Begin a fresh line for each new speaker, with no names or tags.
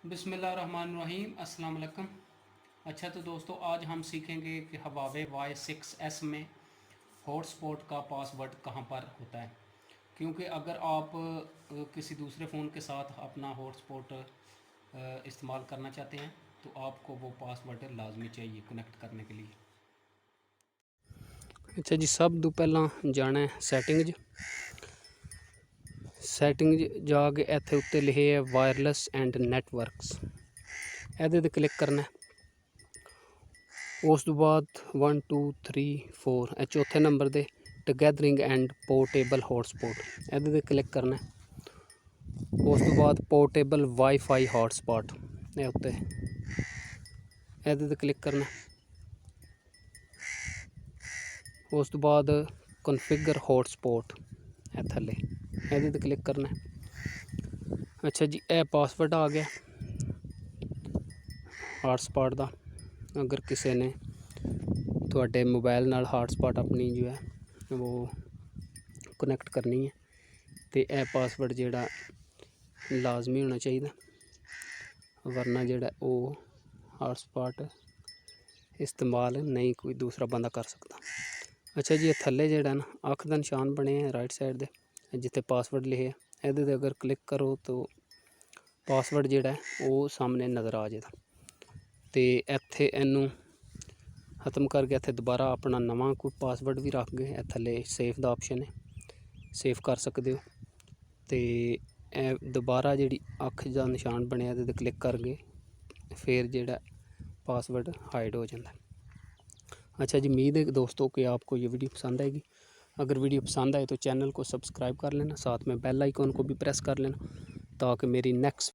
बिस्मिल्लाहिर्रहमानिर्रहीम अस्सलाम वालेकुम। अच्छा तो दोस्तों आज हम सीखेंगे कि हवावे Y6S में हॉटस्पॉट का पासवर्ड कहाँ पर होता है। क्योंकि अगर आप किसी दूसरे फ़ोन के साथ अपना हॉटस्पॉट इस्तेमाल करना चाहते हैं तो आपको वो पासवर्ड लाजमी चाहिए कनेक्ट करने के लिए। अच्छा जी, सब तो पहला जाना है सैटिंग जाके इत्थे उत्ते लिखे है वायरलैस एंड नैटवर्क्स, ਇਹਦੇ ਤੇ क्लिक करना है। उस तो बाद 1 2 3 4 ਇਹ चौथे नंबर ਦੇ टगैदरिंग एंड पोर्टेबल हॉटस्पॉट, ਇਹਦੇ ਤੇ क्लिक करना है। उस तो बाद पोर्टेबल वाईफाई हॉटस्पॉट ਇਹ ਉੱਤੇ ਇਹਦੇ ਤੇ क्लिक करना है। उस तो बाद कॉन्फ़िगर हॉटस्पॉट ਇਹ थल्ले ਇਹਦੇ ਤੇ क्लिक करना है। अच्छा जी, ਇਹ पासवर्ड आ गया हॉटस्पॉट का। अगर किसी ने थोड़े मोबाइल नाल हॉटस्पॉट अपनी जो है वो कनैक्ट करनी है तो यह पासवर्ड जोड़ा लाजमी होना चाहिए, वरना जोड़ा वो हॉटस्पॉट इस्तेमाल नहीं कोई दूसरा बंदा कर सकता। अच्छा जी, ये थल्ले जोड़ा ना अख का निशान बने हैं राइट साइड दे जिथे पासवर्ड लिखे ये अगर क्लिक करो तो पासवर्ड जोड़ा है वो सामने नज़र आ जाएगा। तो इत्थे इनू खत्म करके इत्थे दोबारा अपना नवा कोई पासवर्ड भी रख गए, थल्ले सेव का ऑप्शन है, सेव कर सकते हो। तो दोबारा जी अख का निशान बनया ये क्लिक करके फिर जोड़ा पासवर्ड हाइड हो जाता है। अच्छा जी, उम्मीद है दोस्तों कि आपको ये वीडियो पसंद आएगी। अगर वीडियो पसंद आए तो चैनल को सब्सक्राइब कर लेना, साथ में बेल आइकॉन को भी प्रेस कर लेना ताकि मेरी नेक्स्ट